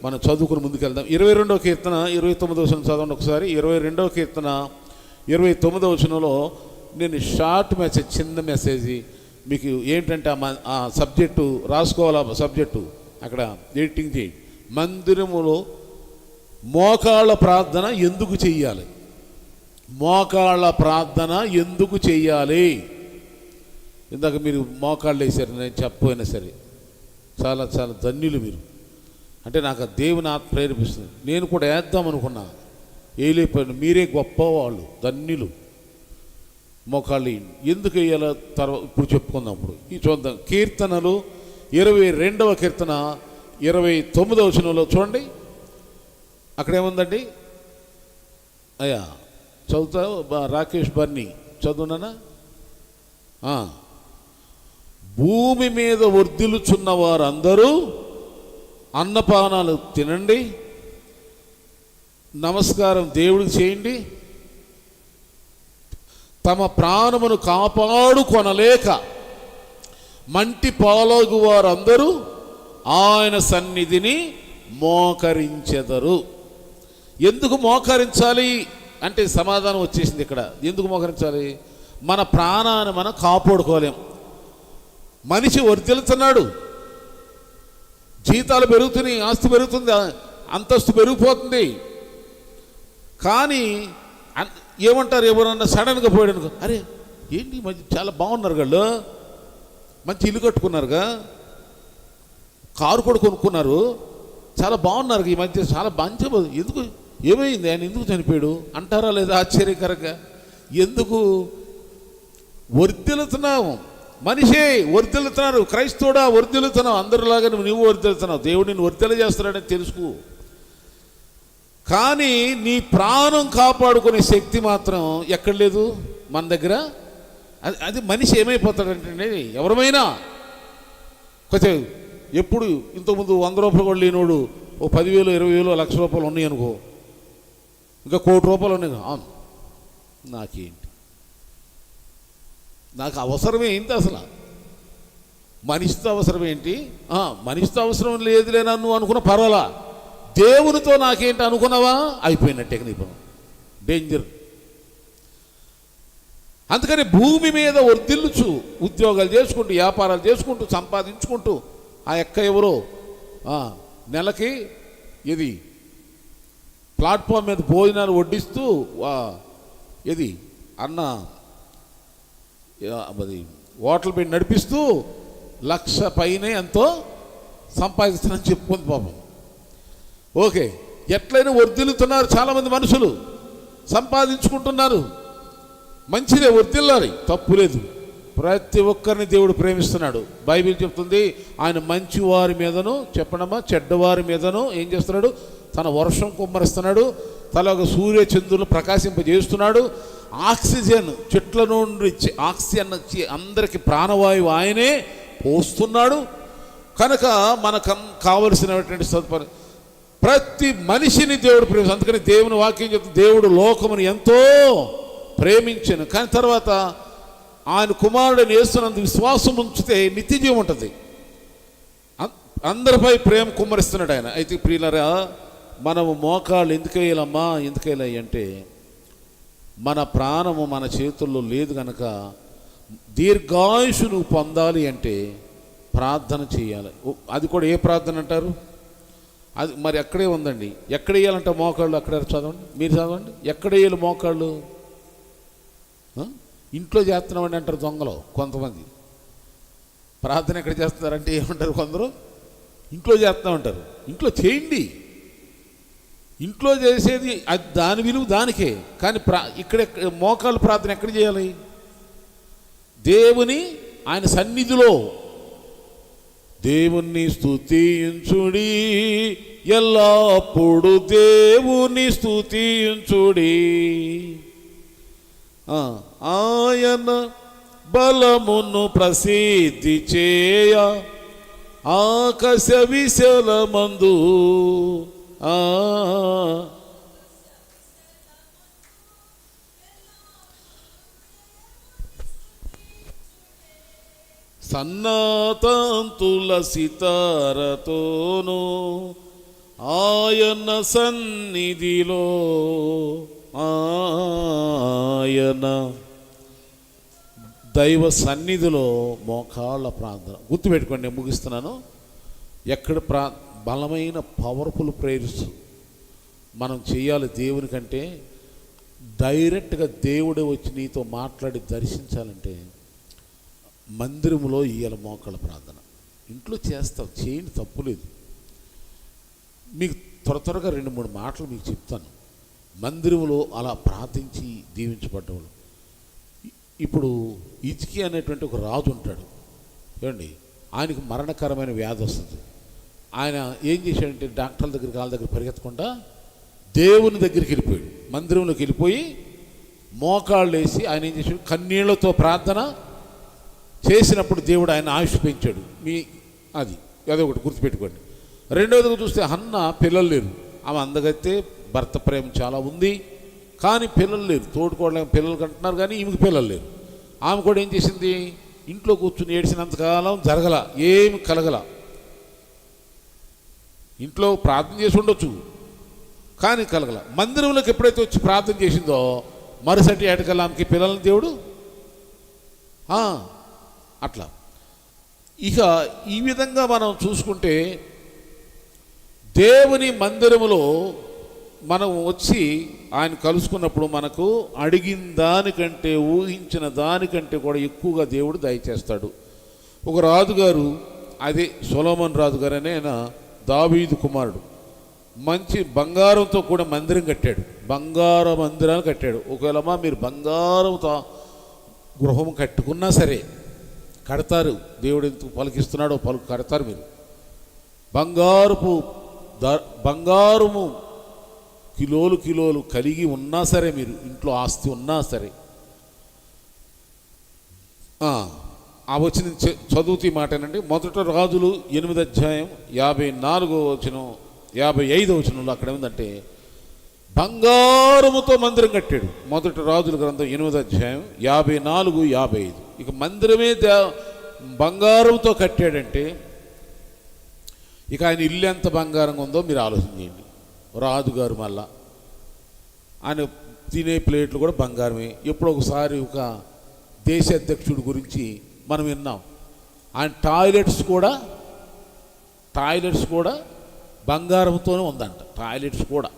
మనం చదువుకుని ముందుకెళ్దాం. 22వ కీర్తన 29వ వచనం చదవండి ఒకసారి. 22వ కీర్తన 29వ వచనంలో నేను షార్ట్ మెసేజ్, చిన్న మెసేజ్ మీకు ఏంటంటే ఆ సబ్జెక్టు రాసుకోవాలా. సబ్జెక్టు అక్కడ ఎడిటింగ్ చేయి. మందిరములో మోకాళ్ళ ప్రార్థన ఎందుకు చెయ్యాలి? మోకాళ్ళ ప్రార్థన ఎందుకు చెయ్యాలి? ఇందాక మీరు మోకాళ్ళు వేసారు, నేను చెప్పపోయినా సరే చాలా చాలా ధన్యులు మీరు. అంటే నాకు దేవుని ఆత్మ ప్రేరేపిస్తుంది. నేను కూడా వేద్దాం అనుకున్నా, వేయలేకపోయాను. మీరే గొప్పవాళ్ళు, ధన్యులు. మోకాళ్ళు ఎందుకు వేయాలో తర్వాత ఇప్పుడు చెప్పుకుందాం. ఇప్పుడు ఈ చూద్దాం. కీర్తనలు 22వ కీర్తన 29వ వచనంలో చూడండి. అక్కడేముందండి? అయ్యా చదువుతా రాకేష్ బర్ని చదువునానా? భూమి మీద వర్ధిల్లుచున్న వారందరూ అన్నపానాలు తినండి, నమస్కారం దేవుడికి చేయండి. తమ ప్రాణమును కాపాడుకొనలేక మంటి పాలగు వారందరూ ఆయన సన్నిధిని మోకరించెదరు. ఎందుకు మోకరించాలి అంటే సమాధానం వచ్చేసింది ఇక్కడ. ఎందుకు మోకరించాలి? మన ప్రాణాన్ని మనం కాపాడుకోలేం. మనిషి వర్ధిల్లుతున్నాడు, జీతాలు పెరుగుతున్నాయి, ఆస్తి పెరుగుతుంది, అంతస్తు పెరిగిపోతుంది. కానీ ఏమంటారు, ఎవరన్నా సడన్గా పోయాడు అనుకో, అరే ఏంటి మంచి చాలా బాగున్నారు వాళ్ళు, మంచి ఇల్లు కట్టుకున్నారుగా, కారు కూడా కొనుక్కున్నారు, చాలా బాగున్నారు ఈ మధ్య, చాలా మంచి, ఎందుకు ఏమైంది, ఆయన ఎందుకు చనిపోయాడు అంటారా లేదా? ఆశ్చర్యకరంగా. ఎందుకు వర్ధిల్లుతున్నావు? మనిషే వర్ధిల్లుతున్నారు. క్రైస్తవుడా వర్ధిల్లుతున్నావు, అందరిలాగా నువ్వు వర్ధిల్లుతున్నావు. దేవుడు నిన్ను వర్ధిల్ల చేస్తున్నాడని తెలుసుకో. కానీ నీ ప్రాణం కాపాడుకునే శక్తి మాత్రం ఎక్కడ లేదు మన దగ్గర. అది మనిషి ఏమైపోతాడంటే, ఎవరమైనా కొంచెం ఎప్పుడు ఇంతకుముందు 100 రూపాయలు కూడా లేనోడు ఓ 10,000 20,000 లక్ష రూపాయలు ఉన్నాయి అనుకో, ఇంకా 1 కోటి రూపాయలు ఉన్నాయి, నాకేంటి, నాకు అవసరం ఏంటి అసలు? మనిషితో అవసరం ఏంటి? మనిషితో అవసరం లేదులే నన్ను అనుకున్న పర్వాలా, దేవునితో నాకేంటి అనుకున్నావా, అయిపోయినట్టే నీ పని, డేంజర్. అందుకని భూమి మీద వర్ధిల్లుచు ఉద్యోగాలు చేసుకుంటూ, వ్యాపారాలు చేసుకుంటూ, సంపాదించుకుంటూ, ఆ ఎక్క ఎవరో నెలకి ఇది ప్లాట్ఫామ్ మీద భోజనాలు వడ్డిస్తూ, ఇది అన్న అది హోటల్ పెట్టి నడిపిస్తూ 1,00,000 పైనే ఎంతో సంపాదిస్తున్నారని చెప్పుకుంది పాపం. ఓకే, ఎట్లయినా వర్ధిల్లుతున్నారు చాలామంది మనుషులు, సంపాదించుకుంటున్నారు, మంచిదే, వర్ధిల్లాలి, తప్పు లేదు. ప్రతి ఒక్కరిని దేవుడు ప్రేమిస్తున్నాడు. బైబిల్ చెప్తుంది, ఆయన మంచి వారి మీదను, చెప్పడమా, చెడ్డవారి మీదను ఏం చేస్తున్నాడు? తన వర్షం కుమ్మరిస్తున్నాడు, తల సూర్య చంద్రులను ప్రకాశింపజేస్తున్నాడు. ఆక్సిజన్ చెట్ల నుండి ఆక్సిజన్ అందరికి ప్రాణవాయువు ఆయనే పోస్తున్నాడు. కనుక మనకు కావలసినటువంటి సదుపాయం ప్రతి మనిషిని దేవుడు ప్రేమిస్తాడు. అందుకని దేవుని వాక్యం చెప్తుంది, దేవుడు లోకమును ఎంతో ప్రేమించాను, కానీ తర్వాత ఆయన కుమారుడిని యేసునందు విశ్వాసం ఉంచితే నిత్య జీవం ఉంటుంది. అందరిపై ప్రేమ కుమ్మరిస్తున్నాడు ఆయన. అయితే ప్రియులారా, మనము మోకాళ్ళు ఎందుకు వేయాలమ్మా, ఎందుకు వేయాలి అంటే, మన ప్రాణము మన చేతుల్లో లేదు కనుక దీర్ఘాయుషును పొందాలి అంటే ప్రార్థన చేయాలి. అది కూడా ఏ ప్రార్థన అంటారు? అది మరి ఎక్కడే ఉందండి. ఎక్కడ వేయాలంటే మోకాళ్ళు, అక్కడ చదవండి, మీరు చదవండి. ఎక్కడ వేయాలి మోకాళ్ళు? ఇంట్లో చేస్తున్నామండి అంటారు దొంగలు కొంతమంది. ప్రార్థన ఎక్కడ చేస్తున్నారంటే ఏమంటారు కొందరు? ఇంట్లో చేస్తున్నామంటారు. ఇంట్లో చేయండి, ఇంట్లో చేసేది అది దాని విలువ దానికే. కానీ ఇక్కడ మోకాళ్ళు ప్రార్థన ఎక్కడ చేయాలి? దేవుని ఆయన సన్నిధిలో. దేవుణ్ణి స్తుతించుడి, ఎల్లప్పుడు దేవుని స్తుతించుడి, ఆయన బలమును ప్రసిద్ధి చేయ ఆకాశ విశాలమందు సన్నతంతుల సితారతోను ఆయన సన్నిధిలో ఆయన దైవ సన్నిధిలో మోకాళ్ళ ప్రార్థన. గుర్తుపెట్టుకోండి, నేను ముగిస్తున్నాను. ఎక్కడ బలమైన పవర్ఫుల్ ప్రేయర్స్ మనం చేయాలి దేవుని కంటే, డైరెక్ట్గా దేవుడే వచ్చి నీతో మాట్లాడి దర్శించాలంటే మందిరంలో ఇయ్యాల మోకాళ్ళ ప్రార్థన. ఇంట్లో చేస్తాం, చేయండి, తప్పులేదు. మీకు త్వరగా 2-3 మాటలు మీకు చెప్తాను. మందిరంలో అలా ప్రార్థించి దీవించబడ్డవాళ్ళు. ఇప్పుడు హిజ్కియా అనేటువంటి ఒక రాజు ఉంటాడు, ఏమండి, ఆయనకు మరణకరమైన వ్యాధి వస్తుంది. ఆయన ఏం చేశాడంటే డాక్టర్ల దగ్గరికి వాళ్ళ దగ్గర పరిగెత్తకుండా దేవుని దగ్గరికి వెళ్ళిపోయాడు. మందిరంలోకి వెళ్ళిపోయి మోకాళ్ళు వేసి ఆయన ఏం చేశాడు, కన్నీళ్లతో ప్రార్థన చేసినప్పుడు దేవుడు ఆయన ఆయుష్ పెంచాడు. అదొకటి గుర్తుపెట్టుకోండి. రెండవదిగా చూస్తే హన్న పిల్లలు లేరు. ఆమె అందగైతే భర్త ప్రేమ చాలా ఉంది, కానీ పిల్లలు లేరు. తోడుకోవడం పిల్లలు కంటున్నారు, కానీ ఈమెకి పిల్లలు లేరు. ఆమె కూడా ఏం చేసింది, ఇంట్లో కూర్చుని ఏడ్చినంతకాలం జరగల, ఏమి కలగల. ఇంట్లో ప్రార్థన చేసి ఉండొచ్చు, కానీ కలగల. మందిరంలోకి ఎప్పుడైతే వచ్చి ప్రార్థన చేసిందో మరుసటి ఏటకల్లా ఆమెకి పిల్లలని దేవుడు అట్లా. ఇక ఈ విధంగా మనం చూసుకుంటే దేవుని మందిరములో మనం వచ్చి ఆయన కలుసుకున్నప్పుడు మనకు అడిగిన దానికంటే ఊహించిన దానికంటే కూడా ఎక్కువగా దేవుడు దయచేస్తాడు. ఒక రాజుగారు, అదే సొలొమోను రాజుగారు అనే ఆయన దావీదు కుమారుడు, మంచి బంగారంతో కూడా మందిరం కట్టాడు. బంగారు మందిరాలు కట్టాడు. ఒకవేళ మీరు బంగారంతో గృహం కట్టుకున్నా సరే కడతారు. దేవుడు ఎందుకు పలికిస్తున్నాడో కడతారు. మీరు బంగారము కిలోలు కలిగి ఉన్నా సరే, మీరు ఇంట్లో ఆస్తి ఉన్నా సరే, వచ్చిన చదువుతీ మాటేనండి. మొదటి రాజులు 8వ అధ్యాయం 54వ వచనం 55వ వచనంలో అక్కడ ఏమిందంటే బంగారముతో మందిరం కట్టాడు. మొదటి రాజుల గ్రంథం 8వ అధ్యాయం 54, 55. ఇక మందిరమే బంగారంతో కట్టాడంటే ఇక ఆయన ఇల్లు ఎంత బంగారంగా ఉందో మీరు ఆలోచన చేయండి. రాజుగారు మళ్ళా ఆయన తినే ప్లేట్లు కూడా బంగారమే. ఎప్పుడో ఒకసారి ఒక దేశ అధ్యక్షుడి గురించి మనం విన్నాం, ఆయన టాయిలెట్స్ కూడా బంగారంతోనే ఉందంట. టాయిలెట్స్ కూడా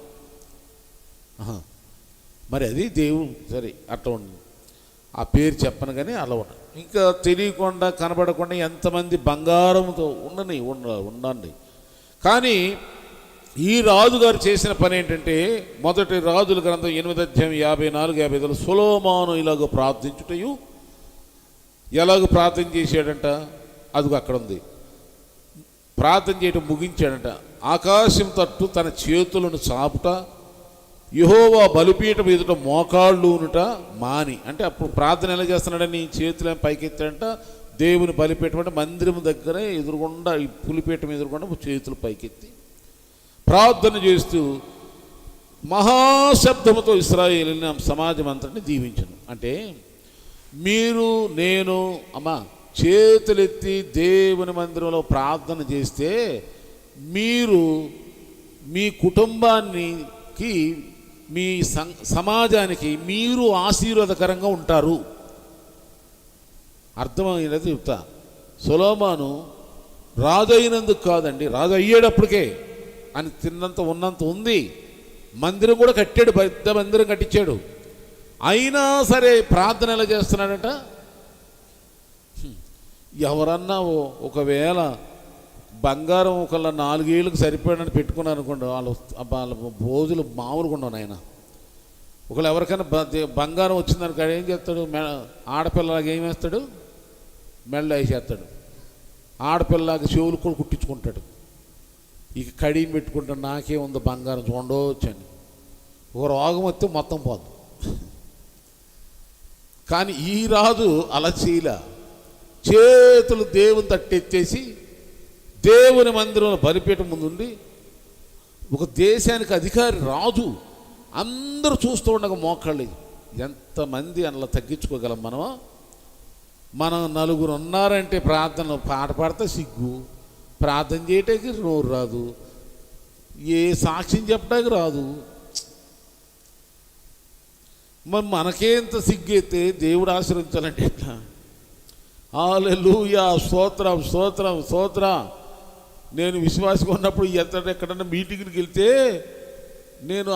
మరి అది దేవుడు సరే అట్లా ఉంది. ఆ పేరు చెప్పను కానీ అలా ఉంటాయి. ఇంకా తెలియకుండా కనబడకుండా ఎంతమంది బంగారంతో ఉండండి. కానీ ఈ రాజుగారు చేసిన పని ఏంటంటే, మొదటి రాజుల గ్రంథం 8వ అధ్యాయం 54, 55 సొలొమోను ఇలాగ ప్రార్థించుటయు. ఎలాగో ప్రార్థన చేశాడంట, అదిగో అక్కడ ఉంది. ప్రార్థన చేయటం ముగించాడంట. ఆకాశం తట్టు తన చేతులను చాపుట, యెహోవా బలిపీఠం ఎదుట మోకాళ్ళునుట మాని. అంటే అప్పుడు ప్రార్థన ఎలా చేస్తున్నాడని చేతులు పైకెత్తాడంట. దేవుని బలిపీఠం అంటే మందిరం దగ్గర ఎదురుగుండా, ఈ పులిపీఠం ఎదురుగుండా చేతులు పైకెత్తి ప్రార్థన చేస్తూ మహాశబ్దముతో ఇశ్రాయేలుని సమాజం అంతటిని దీవించను. అంటే మీరు నేను చేతులెత్తి దేవుని మందిరంలో ప్రార్థన చేస్తే మీరు మీ కుటుంబానికి, మీ సమాజానికి మీరు ఆశీర్వాదకరంగా ఉంటారు. అర్థమైనది చెప్తా. సొలొమోను రాజు అయినందుకు కాదండి, రాజు అయ్యేటప్పటికే అని తిన్నంత ఉన్నంత ఉంది. మందిరం కూడా కట్టాడు, పెద్ద మందిరం కట్టించాడు. అయినా సరే ప్రార్థన ఎలా చేస్తున్నాడట. ఎవరన్నా ఒకవేళ బంగారం ఒకళ్ళ 4 ఏళ్ళకి సరిపోయాడని పెట్టుకున్నారు అనుకోండి, వాళ్ళ రోజులు మామూలుగా ఉండవు నాయన. ఒకళ్ళు ఎవరికైనా బంగారం వచ్చిందనుకో ఏం చేస్తాడు, ఆడపిల్లలాగా ఏం వేస్తాడు, మెళ్ళ వేసేస్తాడు. ఆడపిల్లలాగా చెవులు కూడా కుట్టించుకుంటాడు. ఇక కడిని పెట్టుకుంటాడు, నాకేముంది బంగారం చూడవచ్చని. ఒక రోగం వస్తే మొత్తం పోదు. కానీ ఈ రాజు అలా చేయలే. చేతులు దేవుని తట్టెత్తేసి దేవుని మందిరంలో బలిపీఠం ముందుండి, ఒక దేశానికి అధికారి రాజు, అందరూ చూస్తూ ఉండగా మోకాళ్ళు. ఎంతమంది అలా తగ్గించుకోగలం మనం 4 ఉన్నారంటే ప్రార్థనలో పాట పాడితే సిగ్గు, ప్రార్థన చేయటానికి నోరు రాదు. ఏ సాక్ష్యం చెప్పడానికి రాదు. మరి మనకేంత సిగ్గైతే దేవుడు ఆశీర్వదించాలంటే ఎట్లా? హల్లెలూయా, స్తోత్రం స్తోత్రం స్తోత్రం. నేను విశ్వాసంగా ఉన్నప్పుడు ఎక్కడన్నా మీటింగ్కి వెళ్తే నేను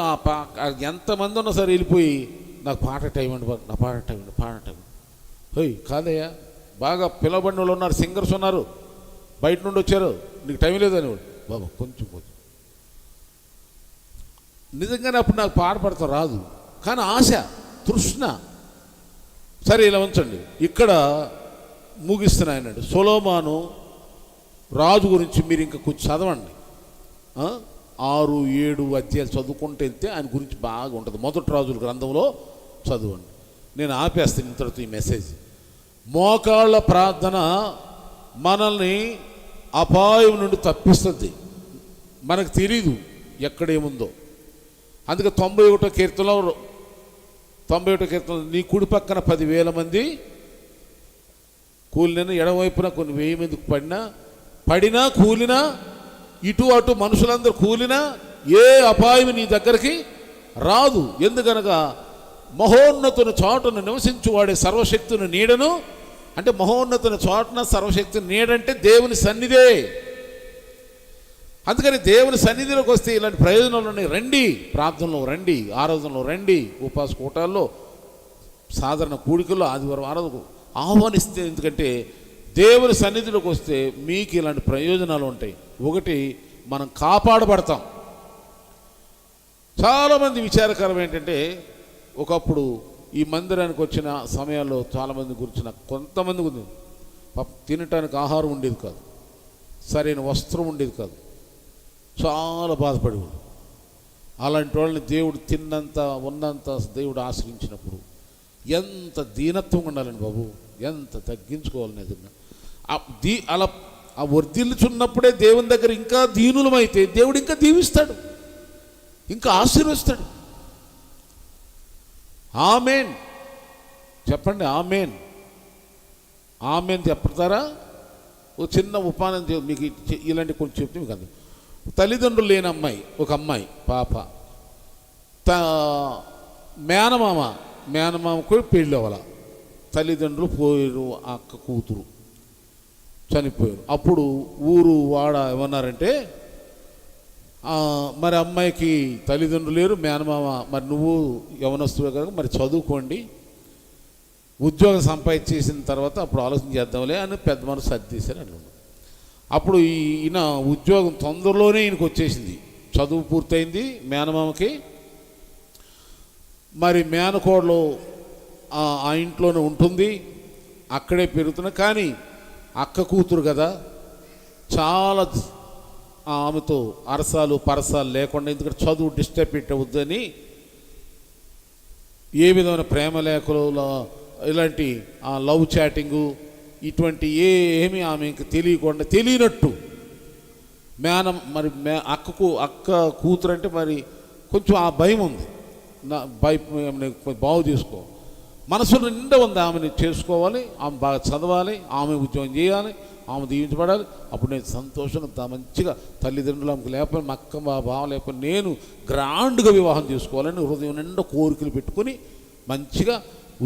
ఎంతమంది ఉన్నా సరే వెళ్ళిపోయి నాకు పాట టైం అండి, నా పాట టైం అండి, పాట టైం. హోయ్ కాదయ్యా, బాగా పిలవబడిన వాళ్ళు ఉన్నారు, సింగర్స్ ఉన్నారు, బయట నుండి వచ్చారు, నీకు టైం లేదని వాడు. బాబా కొంచెం నిజంగానే అప్పుడు నాకు పాట పడతా రాదు, కానీ ఆశ, తృష్ణ. సరే ఇలా ఉంచండి, ఇక్కడ ముగిస్తున్నాయన్నాడు. సొలొమోను రాజు గురించి మీరు ఇంకా కొంచెం చదవండి, 6-7 అధ్యాయాలు చదువుకుంటూ వెళ్తే ఆయన గురించి బాగా ఉంటుంది. మొదటి రాజుల గ్రంథంలో చదవండి. నేను ఆపేస్తాను ఇంతటితో ఈ మెసేజ్. మోకాళ్ళ ప్రార్థన మనల్ని అపాయం నుండి తప్పిస్తుంది. మనకు తెలీదు ఎక్కడేముందో. అందుకే 91వ కీర్తనలో నీ కుడి పక్కన 10,000 మంది కూలిన, ఎడమవైపున కొన్ని 1000 మందికి పడినా కూలినా, ఇటు అటు మనుషులందరూ కూలినా ఏ అపాయం నీ దగ్గరికి రాదు. ఎందుకనగా మహోన్నతుని చోటను నివసించువాడే సర్వశక్తుని నీడను. అంటే మహోన్నతుని చోటన సర్వశక్తుని నీడంటే దేవుని సన్నిధే. అందుకని దేవుని సన్నిధిలోకి వస్తే ఇలాంటి ప్రయోజనాలు ఉన్నాయి. రండి, ప్రార్థనలో రండి, ఆరాధనలో రండి, ఉపవాస కూటాల్లో, సాధారణ కూడికల్లో, ఆదివారం ఆరాధనకు ఆహ్వానిస్తే. ఎందుకంటే దేవుని సన్నిధిలోకి వస్తే మీకు ఇలాంటి ప్రయోజనాలు ఉంటాయి. ఒకటి, మనం కాపాడబడతాం. చాలామంది విచారకరం ఏంటంటే, ఒకప్పుడు ఈ మందిరానికి వచ్చిన సమయాల్లో చాలామంది గురించిన కొంతమంది గురించి తినటానికి ఆహారం ఉండేది కాదు, సరైన వస్త్రం ఉండేది కాదు, చాలా బాధపడేవాడు. అలాంటి వాళ్ళని దేవుడు తిన్నంత ఉన్నంత దేవుడు ఆశ్రయించినప్పుడు ఎంత దీనత్వం ఉండాలండి బాబు, ఎంత తగ్గించుకోవాలని. నిజంగా అలా ఆ వర్ధిల్లుచున్నప్పుడే దేవుని దగ్గర ఇంకా దీనులమైతే దేవుడు ఇంకా దీవిస్తాడు, ఇంకా ఆశీర్వదిస్తాడు. ఆమేన్ చెప్పండి, ఆమేన్ ఆమేన్ చెప్తారా? ఓ చిన్న ఉపానం మీకు ఇలాంటి కొంచెం చెప్తే మీకు అంది. తల్లిదండ్రులు లేని అమ్మాయి, ఒక అమ్మాయి పాప, మేనమామకు పెళ్ళి అవ్వాల, తల్లిదండ్రులు పోయారు, అక్క కూతురు చనిపోయారు. అప్పుడు ఊరు వాడ ఏమన్నారంటే, మరి అమ్మాయికి తల్లిదండ్రులు లేరు, మేనమామ, మరి నువ్వు యవనస్తువే కదా, మరి చదువుకోండి, ఉద్యోగం సంపాదించేసిన తర్వాత అప్పుడు ఆలోచన చేద్దాంలే అని పెద్ద మనసు సర్దేశారు అని. అప్పుడు ఈయన ఉద్యోగం తొందరలోనే ఈయనకు వచ్చేసింది, చదువు పూర్తయింది మేనమామకి. మరి మేనకోడలు ఆ ఇంట్లోనే ఉంటుంది, అక్కడే పెరుగుతున్నా. కానీ అక్క కూతురు కదా, చాలా ఆమెతో అరసాలు పరసాలు లేకుండా, ఎందుకంటే చదువు డిస్టర్బ్ పెట్టవద్దని ఏ విధమైన ప్రేమ లేఖలు, ఇలాంటి లవ్ చాటింగు, ఇటువంటి ఏమీ ఆమెకు తెలియకుండా, తెలియనట్టు మరి అక్క కూతురు అంటే మరి కొంచెం ఆ భయం ఉంది, బాగు చేసుకో మనసులో నిండా ఉంది, ఆమెను చేసుకోవాలి, ఆమె బాగా చదవాలి, ఆమె ఉద్యోగం చేయాలి, ఆమె దీవించబడాలి. అప్పుడు నేను సంతోషంగా మంచిగా తల్లిదండ్రులు ఆమెకు లేకపోయినా, మా అక్క మా బావ లేకపోయినా నేను గ్రాండ్గా వివాహం చేసుకోవాలని హృదయం నిండా కోరికలు పెట్టుకొని మంచిగా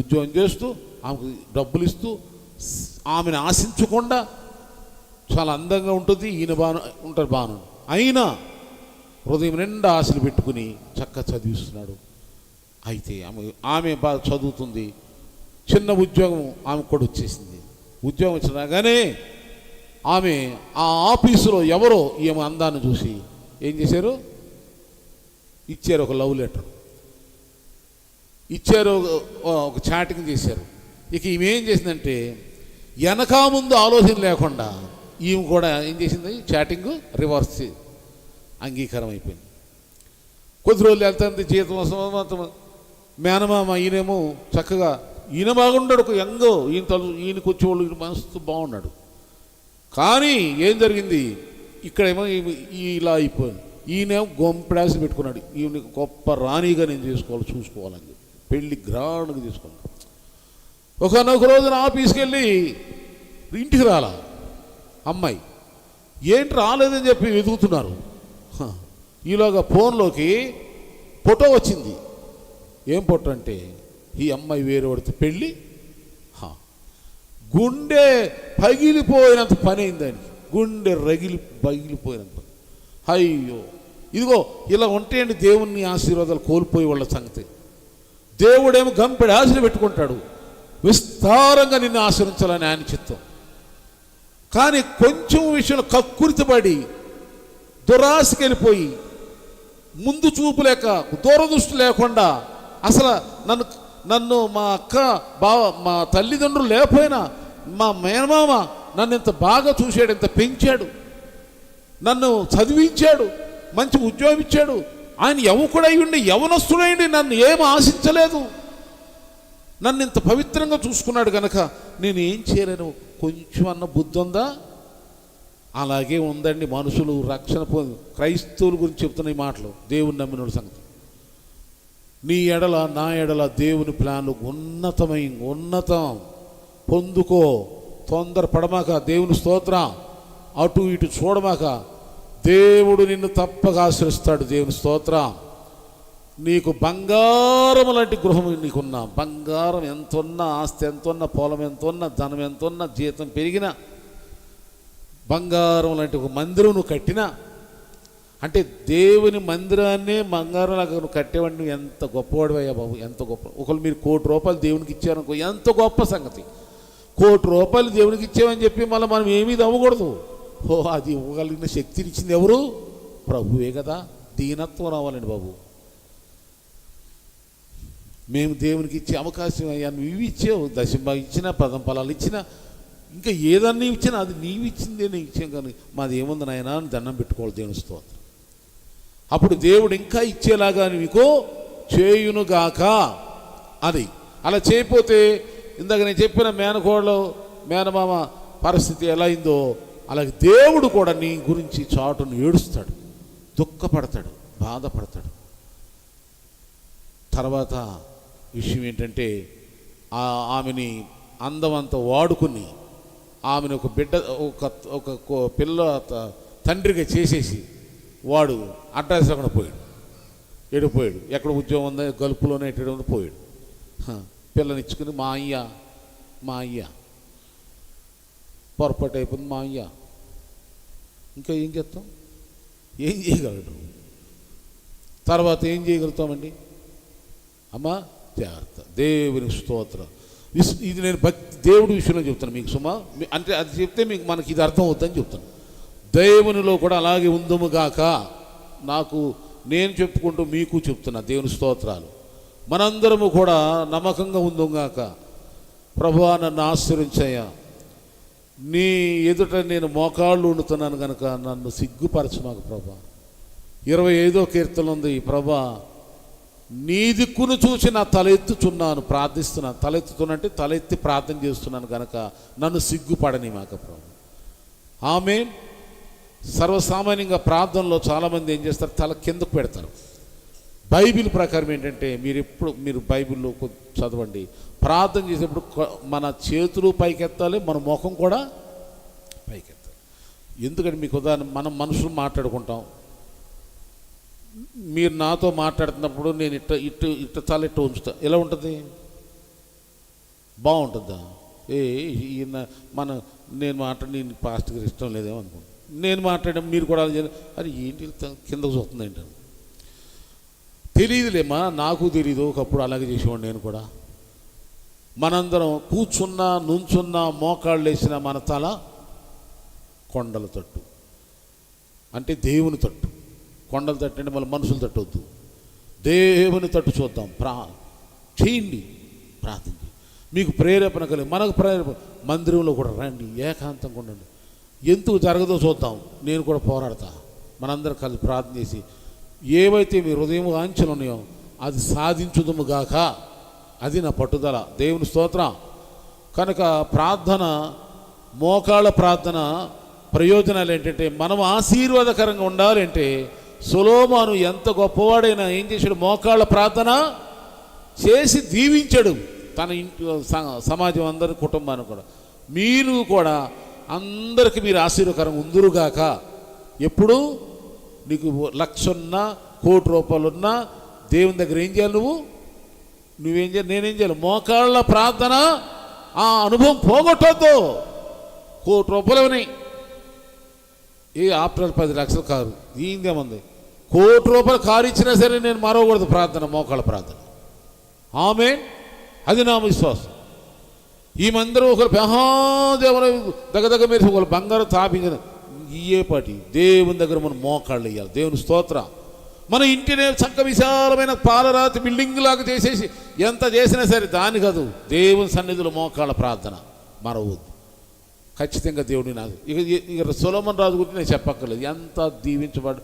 ఉద్యోగం చేస్తూ, ఆమెకు డబ్బులు ఇస్తూ, ఆమెను ఆశించకుండా చాలా అందంగా ఉంటుంది, ఈయన బాగా ఉంటారు, బాను. అయినా హృదయం నిండా ఆశలు పెట్టుకుని చక్కగా చదివిస్తున్నాడు. అయితే ఆమె బాగా చదువుతుంది, చిన్న ఉద్యోగం ఆమె కూడా వచ్చేసింది. ఉద్యోగం వచ్చినాగానే ఆమె ఆ ఆఫీసులో ఎవరో ఈమె అందాన్ని చూసి ఏం చేశారు, ఇచ్చారు ఒక లవ్ లెటర్ ఇచ్చారు, ఒక చాటింగ్ చేశారు. ఇక ఈమె ఏం చేసిందంటే, వెనకా ముందు ఆలోచన లేకుండా ఈమె కూడా ఏం చేసింది, చాటింగ్ రివర్స్ అంగీకారం అయిపోయింది. కొద్ది రోజులు వెళ్తుంది, జీతం మేనమామ ఈయనేమో చక్కగా, ఈయన బాగున్నాడు, ఒక యంగో, ఈయనకు వచ్చేవాళ్ళు మనసు బాగున్నాడు. కానీ ఏం జరిగింది, ఇక్కడేమో ఇలా అయిపోయింది. ఈయనేమో గొంపెడాసి పెట్టుకున్నాడు, ఈయన గొప్ప రాణిగా నేను చూసుకోవాలని చెప్పి పెళ్ళి గ్రాండ్గా తీసుకున్నాడు. ఒకనొక రోజున ఆఫీస్కి వెళ్ళి ఇంటికి రాలా అమ్మాయి, ఏంటి రాలేదని చెప్పి వెతుకుతున్నారు. ఈలోగా ఫోన్లోకి ఫోటో వచ్చింది. ఏం ఫోటో అంటే ఈ అమ్మాయి వేరే వాడితో పెళ్ళి. గుండె పగిలిపోయినంత పని అయిందని, గుండె పగిలిపోయినంత. అయ్యో, ఇదిగో ఇలా ఉంటాయండి దేవుని ఆశీర్వాదాలు కోల్పోయే వాళ్ళ సంగతి. దేవుడేమో గంపెడి ఆశలు పెట్టుకుంటాడు, విస్తారంగా నిన్ను ఆశ్రయించాలని ఆయన చిత్తం. కానీ కొంచెం విషయంలో కక్కుర్తిపడి దురాశకి వెళ్ళిపోయి ముందు చూపు లేక దూరదృష్టి లేకుండా అసలు నన్ను మా అక్క బావ మా తల్లిదండ్రులు లేకపోయినా మా మేనమామ నన్ను ఇంత బాగా చూశాడు, ఇంత పెంచాడు, నన్ను చదివించాడు, మంచి ఉద్యోగం ఇచ్చాడు, ఆయన యువకుడై ఉండి యవనస్తుడైండి నన్ను ఏం ఆశించలేదు, నన్ను ఇంత పవిత్రంగా చూసుకున్నాడు కనుక నేను ఏం చేయలేను, కొంచెం అన్న బుద్ధి ఉందా? అలాగే ఉందండి మనుషులు రక్షణ క్రైస్తవుల గురించి చెప్తున్న ఈ మాటలు, దేవుని నమ్మిన సంగతి. నీ ఎడల నా ఎడల దేవుని ప్లాన్లు ఉన్నతం పొందుకో. తొందర పడమాక, దేవుని స్తోత్రం. అటు ఇటు చూడమాక, దేవుడు నిన్ను తప్పక ఆశ్రయిస్తాడు. దేవుని స్తోత్రం. నీకు బంగారం లాంటి గృహం నీకున్నా, బంగారం ఎంతున్నా, ఆస్తి ఎంతున్నా, పొలం ఎంతున్నా, ధనం ఎంతున్నా, జీతం పెరిగినా, బంగారం లాంటి ఒక మందిరం నువ్వు కట్టినా, అంటే దేవుని మందిరాన్నే బంగారంలాగా నువ్వు కట్టేవాడిని, నువ్వు ఎంత గొప్పవాడివయ్యా బాబు, ఎంత గొప్ప. ఒకళ్ళు మీరు ₹1 కోటి దేవునికి ఇచ్చారనుకో, ఎంత గొప్ప సంగతి. ₹1 కోటి దేవునికి ఇచ్చామని చెప్పి మళ్ళీ మనం ఏమీ ఇవ్వకూడదు. అది ఇవ్వగలిగిన శక్తిని ఇచ్చింది ఎవరు? ప్రభువే కదా. దీనత్వం రావాలండి బాబు. మేము దేవునికి ఇచ్చే అవకాశం అయ్యా, నువ్వు ఇవి ఇచ్చావు, దశంభాగం ఇచ్చినా, 10 ఫలాలు ఇచ్చినా, ఇంకా ఏదన్నా ఇచ్చినా అది నీవు ఇచ్చిందే నేను ఇచ్చాం, కానీ మాది ఏముంది నాయనా అని దండం పెట్టుకోవాలి దేవుని స్తోత్రం. అప్పుడు దేవుడు ఇంకా ఇచ్చేలాగా మీకు చేయునుగాక అది. అలా చేయకపోతే ఇందాక నేను చెప్పిన మేనకోడలు మేనమామ పరిస్థితి ఎలా అయిందో అలాగే దేవుడు కూడా నీ గురించి చాటును ఏడుస్తాడు, దుఃఖపడతాడు, బాధపడతాడు. తర్వాత విషయం ఏంటంటే ఆమెని అందమంతా వాడుకుని ఆమెను ఒక బిడ్డ ఒక పిల్ల తండ్రిగా చేసేసి వాడు అడ్రస్ అక్కడ పోయాడు. ఎక్కడ ఉద్యోగం ఉందో గల్పులోనే ఎక్కడ పోయాడు. పిల్లనిచ్చుకుని మా అయ్య పొరపాటు అయిపోయింది. మా అయ్య ఇంకా ఏం చేస్తాం? ఏం చేయగలడు? తర్వాత ఏం చేయగలుగుతామండి? అమ్మా జాగ్రత్త. దేవుని స్తోత్రం. ఇది నేను దేవుడి విషయంలో చెప్తాను మీకు సుమా, అంటే అది చెప్తే మీకు మనకి ఇది అర్థం అవుతుందని చెప్తాను. దేవునిలో కూడా అలాగే ఉందుముగాక. నేను చెప్పుకుంటూ మీకు చెప్తున్నా దేవుని స్తోత్రాలు. మనందరము కూడా నమ్మకంగా ఉందుగాక. ప్రభువా నన్ను ఆశ్రయించయ్యా, నీ ఎదుట నేను మోకాళ్ళు ఉండుతున్నాను కనుక నన్ను సిగ్గుపరచమాకు ప్రభా. 25వ కీర్తన ఉంది, ప్రభా నీ దిక్కును చూసి నా తల ఎత్తుచున్నాను, ప్రార్థిస్తున్నాను. తలెత్తుతున్నంటే తలెత్తి ప్రార్థన చేస్తున్నాను కనుక నన్ను సిగ్గుపడని మాక ప్రభు. ఆమేన్. సర్వసామాన్యంగా ప్రార్థనలో చాలామంది ఏం చేస్తారు? తల కిందకు పెడతారు. బైబిల్ ప్రకారం ఏంటంటే మీరు బైబిల్లో చదవండి, ప్రార్థన చేసేప్పుడు మన చేతులు పైకెత్తాలి, మన ముఖం కూడా పైకెత్తాలి. ఎందుకంటే మీకు ఉదాహరణ, మనం మనుషులు మాట్లాడుకుంటాం, మీరు నాతో మాట్లాడుతున్నప్పుడు నేను ఇట్ట తల ఇట్ట ఉంచుతా, ఎలా ఉంటుంది? బాగుంటుందా? నేను మాట్లాడి పాస్ట్ గారు ఇష్టం లేదేమో అనుకుంటా, నేను మాట్లాడడం మీరు కూడా అది ఏంటి కిందకు చూస్తుంది ఏంటని తెలియదులేమా, నాకు తెలియదు. ఒకప్పుడు అలాగే చేసేవాడు నేను కూడా. మనందరం కూర్చున్నా నుంచున్నా మోకాళ్ళు వేసిన మన తల కొండల తట్టు, అంటే దేవుని తట్టు. కొండల తట్టు అంటే మళ్ళీ మనుషులు తట్టవద్దు, దేవుని తట్టు చూద్దాం. చేయండి, ప్రార్థన చేయండి. మీకు ప్రేరేపణ కలిగి, మనకు ప్రేరేపణ. మందిరంలో కూడా రండి, ఏకాంతంగా ఉండండి. ఎందుకు జరగదో చూద్దాం, నేను కూడా పోరాడతా. మనందరం కలిసి ప్రార్థన చేసి ఏవైతే మీ హృదయం ఆంక్షలు ఉన్నాయో అది సాధించుదుముగాక. అది నా పట్టుదల. దేవుని స్తోత్రం. కనుక ప్రార్థన, మోకాళ్ళ ప్రార్థన ప్రయోజనాలు ఏంటంటే, మనం ఆశీర్వాదకరంగా ఉండాలంటే సొలొమోను ఎంత గొప్పవాడైనా ఏం చేశాడు? మోకాళ్ళ ప్రార్థన చేసి దీవించాడు తన ఇంటి సమాజం అందరి కుటుంబాన్ని కూడా. మీరు కూడా అందరికీ మీరు ఆశీర్వకరంగా ఉందురుగాక. ఎప్పుడు? నీకు 1,00,000 ఉన్నా, 1,00,00,000 రూపాయలు ఉన్నా దేవుని దగ్గర ఏం చేయాలి? నువ్వేం చేయాలి? నేనేం చేయాలి? మోకాళ్ళ ప్రార్థన ఆ అనుభవం పోగొట్టొద్దు. 1,00,00,000 రూపాయలు ఉన్నాయి, ఏ ఆఫ్టర్ 10 లక్షలు కారు దీనిదేముంది? 1,00,00,000 రూపాయలు కారు ఇచ్చినా సరే నేను మరవకూడదు ప్రార్థన, మోకాళ్ళ ప్రార్థన. ఆమేన్. అది నా విశ్వాసం. ఈ మందిరం ఒకరు దేవుని దగ్గర మీరు ఒకరు బంగారు తాపించిన ఇయ్యేపాటి దేవుని దగ్గర మనం మోకాళ్ళు వేయాలి. దేవుని స్తోత్రం. మన ఇంటినే చక్క విశాలమైన పాలరాతి బిల్డింగ్ లాగా చేసేసి ఎంత చేసినా సరే దాని కాదు, దేవుని సన్నిధిలో మోకాళ్ళ ప్రార్థన మరవద్దు. ఖచ్చితంగా దేవుడిని నాది. ఇక సొలొమోను రాజు గురించి నేను చెప్పక్కర్లేదు, ఎంత దీవించబడు.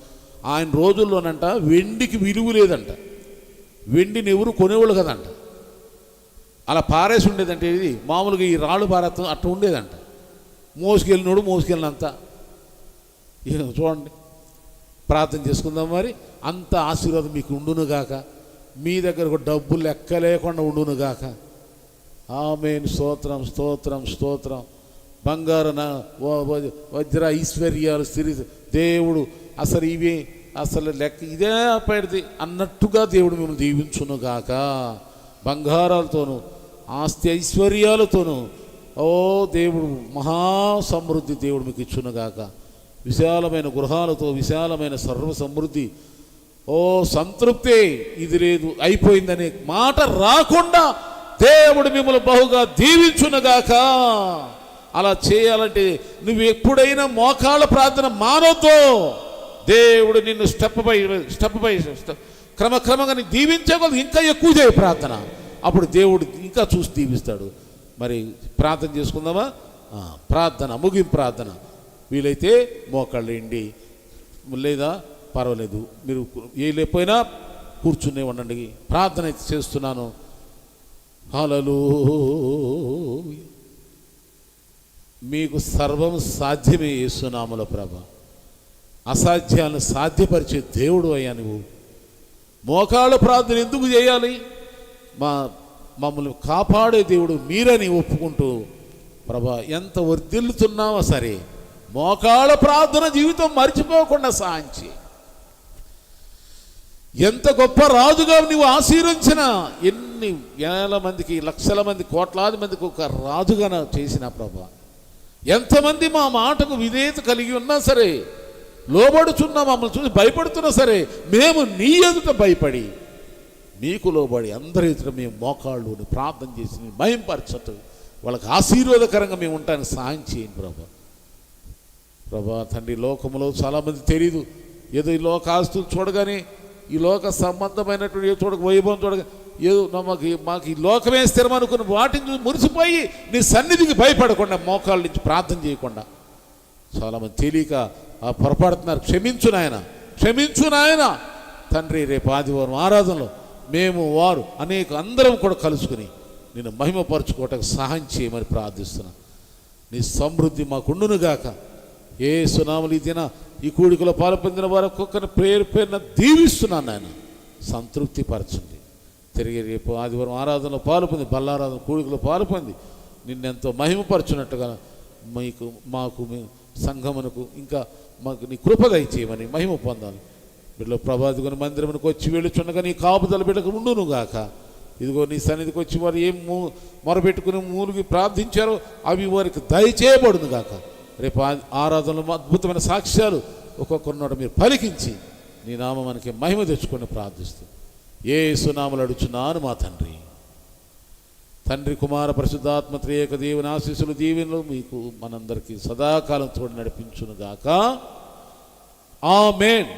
ఆయన రోజుల్లోనంట వెండికి విలువ లేదంట, వెండిని ఎవరు కొనేవాళ్ళు కదంట, అలా పారేసి ఉండేదంటే. ఇది మామూలుగా ఈ రాళ్ళు పారేత్తం అట్లా ఉండేదంట. మోసుకెళ్ళినోడు మోసుకెళ్ళినంత. చూడండి, ప్రార్థన చేసుకుందాం మరి. అంత ఆశీర్వాదం మీకు ఉండునుగాక, మీ దగ్గర ఒక డబ్బులు లెక్క లేకుండా ఉండునుగాక. ఆమేన్. స్తోత్రం స్తోత్రం స్తోత్రం. బంగారు వజ్ర ఐశ్వర్యాలు స్థిరి దేవుడు అసలు ఇవి అసలు లెక్క ఇదే పడితే అన్నట్టుగా దేవుడు మిమ్మల్ని దీవించునుగాక. బంగారాలతోనూ ఆస్తి ఐశ్వర్యాలతోనూ ఓ దేవుడు మహాసమృద్ధి దేవుడు మీకు ఇచ్చునుగాక. విశాలమైన గృహాలతో విశాలమైన సర్వ సమృద్ధి. ఓ సంతృప్తి, ఇది లేదు అయిపోయిందనే మాట రాకుండా దేవుడు మిమ్మల్ని బహుగా దీవించునుగాక. అలా చేయాలంటే నువ్వు ఎప్పుడైనా మోకాళ్ళ ప్రార్థన మానొద్దు. దేవుడు నిన్ను స్టెప్ బై క్రమక్రమంగా నీ దీవించగలదు. ఇంకా ఎక్కువ చేయ ప్రార్థన, అప్పుడు దేవుడు ఇంకా చూసి దీవిస్తాడు. మరి ప్రార్థన చేసుకుందామా? ప్రార్థన ముగింపు ప్రార్థన. వీలైతే మోకాళ్ళు వేయండి, లేదా పర్వాలేదు మీరు ఏ లేకపోయినా కూర్చునే ఉండండి. ప్రార్థన అయితే చేస్తున్నాను. హల్లెలూయా. మీకు సర్వం సాధ్యమే యేసునామములో ప్రభా. అసాధ్యాలను సాధ్యపరిచే దేవుడు అయ్యా నువ్వు. మోకాళ్ళ ప్రార్థన ఎందుకు చేయాలి? మమ్మల్ని కాపాడే దేవుడు మీరని ఒప్పుకుంటూ ప్రభా ఎంత వర్ధిల్లుతున్నావో సరే మోకాళ్ళ ప్రార్థన జీవితం మర్చిపోకుండా సాంచి. ఎంత గొప్ప రాజుగా నువ్వు ఆశీర్వదించిన, ఎన్ని వేల మందికి, లక్షల మంది, కోట్లాది మందికి ఒక రాజుగా చేసిన ప్రభా. ఎంతమంది మా మాటకు విధేయత కలిగి ఉన్నా సరే, లోబడుచున్నా, మమ్మల్ని చూసి భయపడుతున్నా సరే, మేము నీ ఎదుట భయపడి నీకు లోబడి అందరి ఎదుట మేము మోకాళ్ళు ప్రార్థన చేసి భయంపరచట్టు వాళ్ళకి ఆశీర్వాదకరంగా మేము ఉంటానికి సాయం చేయండి ప్రభా. ప్రభా తండ్రి, లోకంలో చాలామంది తెలీదు, ఏదో ఈ లోక ఆస్తులు చూడగానే, ఈ లోక సంబంధమైనటువంటి ఏదో చూడక, వైభవం చూడగా ఏదో మాకు ఈ లోకమే స్థిరం అనుకుని వాటిని మురిసిపోయి నీ సన్నిధికి భయపడకుండా మోకాళ్ళ నుంచి ప్రార్థన చేయకుండా చాలామంది తెలియక పొరపడుతున్నారు. క్షమించు నాయన, క్షమించు నాయన తండ్రి. రేపు ఆదివారం ఆరాధనలో మేము వారు అందరం కూడా కలుసుకుని నేను మహిమపరచుకోవటానికి సహాయం చేయమని ప్రార్థిస్తున్నా. నీ సమృద్ధి మాకుండునుగాక. ఏ సునాములు ఈ దిన ఈ కూడికలో పాల్పొందిన వారు ఒక్కొక్కరిని పేరున దీవిస్తున్నాను నాయన. సంతృప్తి పరచండి. తిరిగి రేపు ఆదివారం ఆరాధనలో పాల్పొంది, బల్లారాధన కూడికలో పాల్పొంది నిన్నెంతో మహిమపరచున్నట్టుగా మాకు సంఘమునకు ఇంకా మాకు నీ కృప దయచేయమని మహిమ పొందాలి. బిడ్డలో ప్రభాదిగొని మందిరమునికి వచ్చి వెళ్ళుచుండగా నీ కాపుదల బిడ్డకు ఉండునుగాక. ఇదిగో నీ సన్నిధికి వచ్చి వారు ఏం మొరబెట్టుకుని మూలిగి ప్రార్థించారో అవి వారికి దయచేయబడునుగాక. రేపు ఆరాధనలో అద్భుతమైన సాక్ష్యాలు ఒక్కొక్కరి నోట మీరు పలికించి నీ నామమునకి మహిమ తెచ్చుకొని ప్రార్థిస్తూ యేసు నామములో అడుగుచున్నాను మా తండ్రి. తండ్రి, కుమార, పరిశుద్ధాత్మ త్రియేక దేవుని ఆశీస్సులు దీవెనలు మీకు మనందరికీ సదాకాలం తోడు నడిపించునుగాక. ఆమేన్.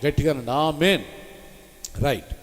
గట్టిగానండి, ఆమేన్. రైట్.